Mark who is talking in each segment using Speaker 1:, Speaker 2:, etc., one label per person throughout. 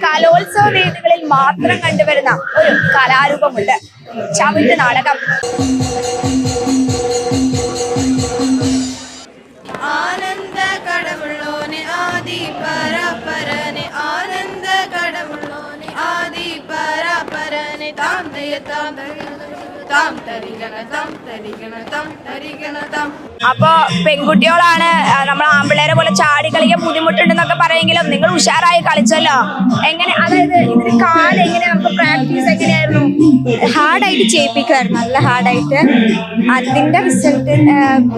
Speaker 1: കലോത്സവ വേദികളിൽ മാത്രം കണ്ടുവരുന്ന ഒരു കലാരൂപമുണ്ട്, ചവിട്ട് നാടകം.
Speaker 2: ആനന്ദ കടവുള്ളോനെ ആദി പരപരനെ, ആനന്ദ കടവുള്ളോനെ ആദി പരപരനെ, താം തയ താം താം തരികണ താം തരികണ താം തരികണ താം.
Speaker 1: അപ്പൊ പെൺകുട്ടികളാണ് നമ്മൾ ആമ്പിള്ളേരെ പോലെ ചാടി കളിക്കാൻ ബുദ്ധിമുട്ടുണ്ടെന്നൊക്കെ പറയുമെങ്കിലും നിങ്ങൾ ഉഷാറായി കളിച്ചല്ലോ. എങ്ങനെ, അതായത് ഇതിന് കാല് എങ്ങനെ, നമുക്ക് പ്രാക്ടീസ് എങ്ങനെയായിരുന്നു?
Speaker 3: ഹാർഡായിട്ട് ചെയ്യിപ്പിക്കുമായിരുന്നു, നല്ല ഹാർഡായിട്ട്. അതിന്റെ റിസൾട്ട്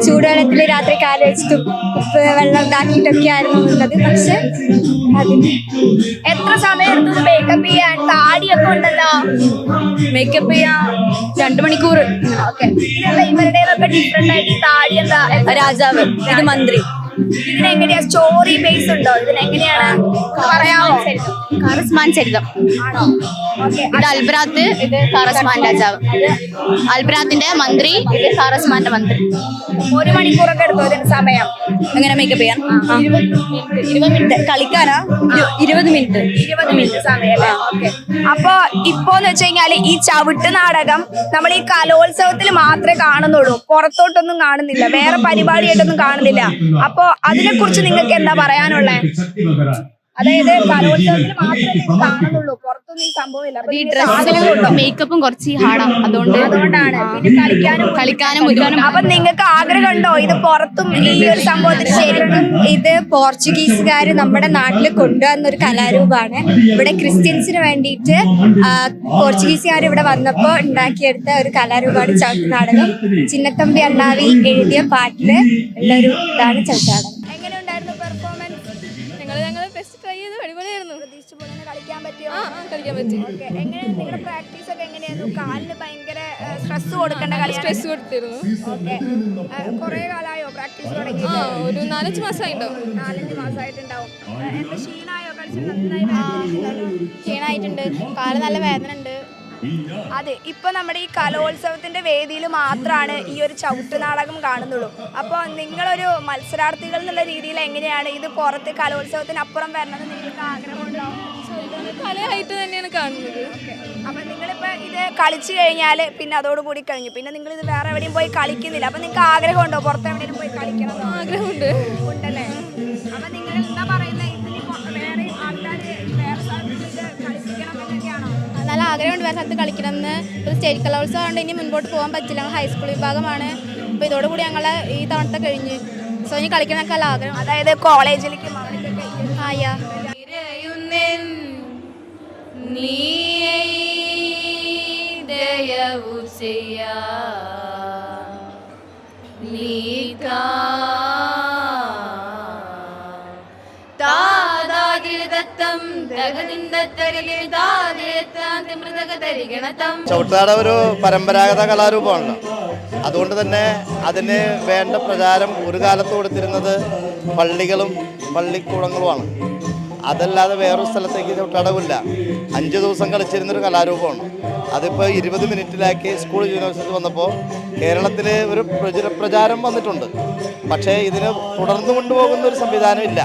Speaker 3: ചൂടുവെള്ളത്തിൽ രാത്രി കാല് വെച്ചിട്ട് ഉപ്പ് വെള്ളം ഉണ്ടാക്കിയിട്ടൊക്കെ ആയിരുന്നു ഉള്ളത്. പക്ഷെ അതിന്
Speaker 1: എത്ര സമയം എടുത്തത് മേക്കപ്പ് ചെയ്യാൻ? താടിയൊക്കെ ഉണ്ടല്ലോ,
Speaker 3: മേക്കപ്പ് ചെയ്യാൻ 2 മണിക്കൂർ.
Speaker 1: ഓക്കെ. ഇതെന്താ ഇവരുടേതൊക്കെ ഡിഫറെന്റ് ആയിട്ട് ഈ താടി എന്താ?
Speaker 3: രാജാവ്, ഇത് മന്ത്രി.
Speaker 1: ഇതിനെങ്ങനെയാ സ്റ്റോറി ബേസ് ഉണ്ടോ? ഇതിനെങ്ങനെയാണ് പറയാമോ?
Speaker 3: കാറസ്മാൻ ചരിതം
Speaker 1: ആണോ? ഓക്കെ.
Speaker 3: ഇത് അൽബ്രാത്ത്, ഇത് കാറസ്മാൻ രാജാവ്. അൽബ്രാത്തിന്റെ മന്ത്രി, ഇത് കാറസ്മാന്റെ മന്ത്രി.
Speaker 1: 1 മണിക്കൂറൊക്കെ എടുത്തോ ഇതിന് സമയം?
Speaker 3: എങ്ങനെ മേക്കപ്പ് ചെയ്യാൻ? 20 മിനിറ്റ്. കളിക്കാനാ 20 മിനിറ്റ്.
Speaker 1: 20 മിനിറ്റ് സമയം. ഓക്കെ. അപ്പൊ ഇപ്പോന്ന് വെച്ച് കഴിഞ്ഞാല് ഈ ചവിട്ട് നാടകം നമ്മൾ ഈ കലോത്സവത്തിൽ മാത്രമേ കാണുന്നുള്ളൂ, പുറത്തോട്ടൊന്നും കാണുന്നില്ല, വേറെ പരിപാടിയായിട്ടൊന്നും കാണുന്നില്ല. അപ്പൊ അതിനെ കുറിച്ച് നിങ്ങൾക്ക് എന്താ പറയാനുള്ളത്? അതായത് കലോത്സവത്തിൽ മാത്രമേ കാണുന്നുള്ളൂ, പുറത്തൊന്നും ഈ സംഭവമില്ല.
Speaker 3: ഈ ഡ്രസ്സും മേക്കപ്പും കുറച്ച് ഹാർഡാണ്, അതുകൊണ്ടാണ്.
Speaker 1: പിന്നെ കളിക്കാനും
Speaker 3: മുഴുവനും.
Speaker 1: അപ്പൊ നിങ്ങൾക്ക് ആഗ്രഹം ഉണ്ടോ ഇത് പുറത്തും ഈ ഒരു സംഭവത്തിൽ ശരിക്കും?
Speaker 3: ഇത് പോർച്ചുഗീസുകാർ നമ്മുടെ നാട്ടിൽ കൊണ്ടുവന്നൊരു കലാരൂപമാണ്. ഇവിടെ ക്രിസ്ത്യൻസിന് വേണ്ടിയിട്ട് പോർച്ചുഗീസുകാർ ഇവിടെ വന്നപ്പോൾ ഉണ്ടാക്കിയെടുത്ത ഒരു കലാരൂപമാണ് ചവിട്ട് നാടകം. ചിന്നത്തമ്പി അണ്ണാവി എഴുതിയ പാട്ടില് ഉള്ളൊരു ഇതാണ് ചവിട്ട് നാടകം.
Speaker 1: എങ്ങനെ ഉണ്ടായിരുന്നു പെർഫോമൻസ്?
Speaker 2: ഞങ്ങൾ ബെസ്റ്റ് ട്രൈ ചെയ്ത് അടിപൊളിയായിരുന്നു.
Speaker 1: പ്രതീക്ഷിച്ച പോലെ തന്നെ കളിക്കാൻ പറ്റിയോ?
Speaker 2: കളിക്കാൻ പറ്റി.
Speaker 1: ഓക്കെ. എങ്ങനെയായിരുന്നു നിങ്ങളുടെ പ്രാക്ടീസ് ഒക്കെ? എങ്ങനെയായിരുന്നു? കാലിന് ഭയങ്കര സ്ട്രെസ് കൊടുക്കേണ്ട കളിയാണ്.
Speaker 2: സ്ട്രെസ് കൊടുത്തിരുന്നു.
Speaker 1: ഓക്കെ. കുറെ കാലമായോ പ്രാക്ടീസ് തുടങ്ങി?
Speaker 2: ഒരു 4-5 മാസമായിട്ടുണ്ടാവും.
Speaker 1: 4-5 മാസമായിട്ടുണ്ടാവും. എന്താ ക്ഷീണായോ? കളിച്ചിട്ട് നന്നായി
Speaker 3: ക്ഷീണമായിട്ടുണ്ട്, കാല് നല്ല വേദന ഉണ്ട്.
Speaker 1: അതെ. ഇപ്പൊ നമ്മുടെ ഈ കലോത്സവത്തിന്റെ വേദിയിൽ മാത്രമാണ് ഈ ഒരു ചവിട്ട് നാടകം കാണുന്നുള്ളൂ. അപ്പോൾ നിങ്ങളൊരു മത്സരാർത്ഥികൾ എന്നുള്ള രീതിയിൽ എങ്ങനെയാണ് ഇത് പുറത്ത് കലോത്സവത്തിന് അപ്പുറം വരണമെന്ന് നിങ്ങൾക്ക് ആഗ്രഹമുണ്ടോ?
Speaker 2: കലയായിട്ട് തന്നെയാണ് കാണുന്നത്.
Speaker 1: അപ്പൊ നിങ്ങളിപ്പോ ഇത് കളിച്ചു കഴിഞ്ഞാൽ പിന്നെ അതോടുകൂടി കഴിഞ്ഞു, പിന്നെ നിങ്ങൾ ഇത് വേറെ എവിടെയും പോയി കളിക്കുന്നില്ല. അപ്പൊ നിങ്ങൾക്ക് ആഗ്രഹമുണ്ടോ പുറത്ത് എവിടെയും പോയി കളിക്കണം?
Speaker 2: ആഗ്രഹമുണ്ട്.
Speaker 1: ഉണ്ടല്ലേ? അപ്പൊ നിങ്ങൾ എന്താ പറയുന്നത്, ഇതിന് വേറെ ആൾക്കാർ വേറെ സ്ഥലത്ത് കളിപ്പിക്കണം എന്നൊക്കെയാണോ?
Speaker 3: നല്ല ആഗ്രഹമുണ്ട് വേറെ സ്ഥലത്ത് കളിക്കണമെന്ന്. ഒരു സ്റ്റേറ്റ് കലോത്സവം കൊണ്ട് ഇനി മുൻപോട്ട് പോകാൻ പറ്റില്ല, ഹൈസ്കൂൾ വിഭാഗമാണ്. അപ്പോൾ ഇതോടുകൂടി ഞങ്ങൾ ഈ തവണത്തെ കഴിഞ്ഞ്. സോ ഇനി കളിക്കണമൊക്കെ നല്ല ആഗ്രഹം.
Speaker 1: അതായത് കോളേജിലേക്കും അവിടേക്കൊക്കെ
Speaker 4: ചവിട്ടുനാടകം ഒരു പരമ്പരാഗത കലാരൂപമാണല്ലോ. അതുകൊണ്ട് തന്നെ അതിന് വേണ്ട പ്രചാരം ഒരു കാലത്ത് കൊടുത്തിരുന്നത് പള്ളികളും പള്ളിക്കൂടങ്ങളുമാണ്. അതല്ലാതെ വേറൊരു സ്ഥലത്തേക്ക് ചവിട്ടുനാടകമില്ല. 5 ദിവസം കളിച്ചിരുന്നൊരു കലാരൂപമാണ്. അതിപ്പോൾ 20 മിനിറ്റിലാക്കി സ്കൂൾ യൂണിവേഴ്സിറ്റി വന്നപ്പോൾ കേരളത്തിൽ ഒരു പ്രചാരം വന്നിട്ടുണ്ട്. പക്ഷേ ഇതിന് തുടർന്നു കൊണ്ടുപോകുന്ന ഒരു സംവിധാനം ഇല്ല.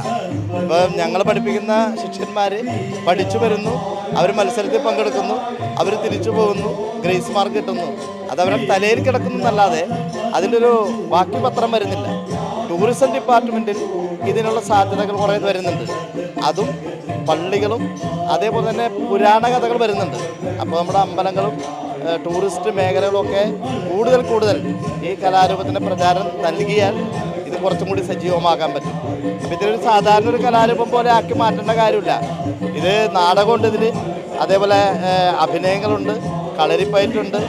Speaker 4: ഇപ്പോൾ ഞങ്ങൾ പഠിപ്പിക്കുന്ന ശിഷ്യന്മാർ പഠിച്ചു വരുന്നു, അവർ മത്സരത്തിൽ പങ്കെടുക്കുന്നു, അവർ തിരിച്ചു പോകുന്നു, ഗ്രേസ് മാർക്ക് കിട്ടുന്നു. അതവരെ തലയിൽ കിടക്കുന്നതല്ലാതെ അതിലൊരു ബാക്കി പത്രം വരുന്നില്ല. ടൂറിസം ഡിപ്പാർട്ട്മെൻറ്റിൽ ഇതിനുള്ള സാധ്യതകൾ കുറേ വരുന്നുണ്ട്. അതും പള്ളികളും അതേപോലെ തന്നെ പുരാണ കഥകൾ വരുന്നുണ്ട്. അപ്പോൾ നമ്മുടെ അമ്പലങ്ങളും ടൂറിസ്റ്റ് മേഖലകളൊക്കെ കൂടുതൽ ഈ കലാരൂപത്തിൻ്റെ പ്രചാരം നൽകിയാൽ ഇത് കുറച്ചും കൂടി സജീവമാക്കാൻ പറ്റും. അപ്പോൾ ഇതൊരു സാധാരണ ഒരു കലാരൂപം പോലെ ആക്കി മാറ്റേണ്ട കാര്യമില്ല. ഇത് നാടകമുണ്ട്, ഇതിൽ അതേപോലെ അഭിനയങ്ങളുണ്ട്, കളരിപ്പയറ്റുണ്ട്,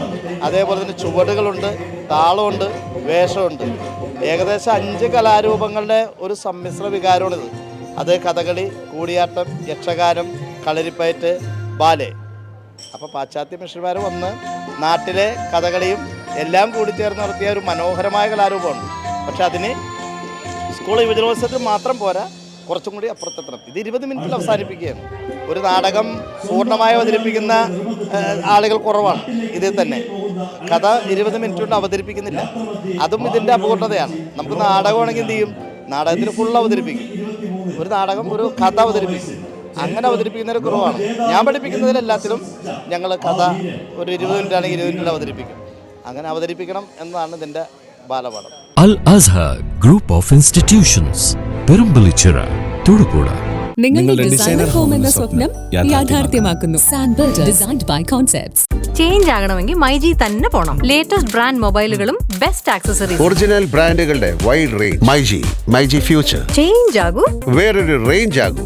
Speaker 4: അതേപോലെ തന്നെ ചുവടുകളുണ്ട്, താളമുണ്ട്, വേഷമുണ്ട്. ഏകദേശം 5 കലാരൂപങ്ങളുടെ ഒരു സമ്മിശ്ര വികാരമാണിത്. അത് കഥകളി, കൂടിയാട്ടം, യക്ഷഗാനം, കളരിപ്പയറ്റ്, ബാലെ. അപ്പോൾ പാശ്ചാത്യ മിഷന്മാർ വന്ന് നാട്ടിലെ കഥകളിയും എല്ലാം കൂടി ചേർന്ന് നടത്തിയ ഒരു മനോഹരമായ കലാരൂപമാണ്. പക്ഷെ അതിന് സ്കൂൾ യുവജനോത്സവത്തിൽ മാത്രം പോരാ, കുറച്ചും കൂടി അപ്പുറത്തെത്തണം. ഇത് 20 മിനിറ്റിൽ അവസാനിപ്പിക്കുകയാണ്. ഒരു നാടകം പൂർണ്ണമായി അവതരിപ്പിക്കുന്ന ആളുകൾ കുറവാണ്. ഇതിൽ തന്നെ കഥ 20 മിനിറ്റ് കൊണ്ട് അവതരിപ്പിക്കുന്നില്ല. അതും ഇതിൻ്റെ അപൂർണതയാണ്. നമുക്ക് നാടകമാണെങ്കിൽ എന്ത് ചെയ്യും, നാടകത്തിന് ഫുൾ അവതരിപ്പിക്കും. ഒരു നാടകം ഒരു കഥ അവതരിപ്പിക്കും. അങ്ങനെ അവതരിപ്പിക്കുന്നതിന് കുറവാണ്. ഞാൻ പഠിപ്പിക്കുന്നതിലെല്ലാത്തിലും ഞങ്ങൾ കഥ ഒരു 20 മിനിറ്റ് ആണെങ്കിൽ 20 മിനിറ്റിൽ അവതരിപ്പിക്കും. അങ്ങനെ അവതരിപ്പിക്കണം എന്നതാണ് ഇതിൻ്റെ ബാലപാഠം.
Speaker 5: Al Azhar Group of Institutions, Perumpillichira, Thodupuzha.
Speaker 6: നിങ്ങളുടെ ഡിസൈനർ ഹോം എന്ന സ്വപ്നം യാഥാർത്ഥ്യമാക്കുന്നു. Sanbuild designed by concepts.
Speaker 7: Change ആകണമെങ്കിൽ മൈജി തന്നെ പോണം. ലേറ്റസ്റ്റ് ബ്രാൻഡ് മൊബൈലുകളും ബെസ്റ്റ് ആക്സസറീസ്,
Speaker 8: ഒറിജിനൽ ബ്രാൻഡുകളുടെ wide range. MyG future.
Speaker 7: Change ആകൂ,
Speaker 8: വേറൊരു റേഞ്ച് ആകൂ.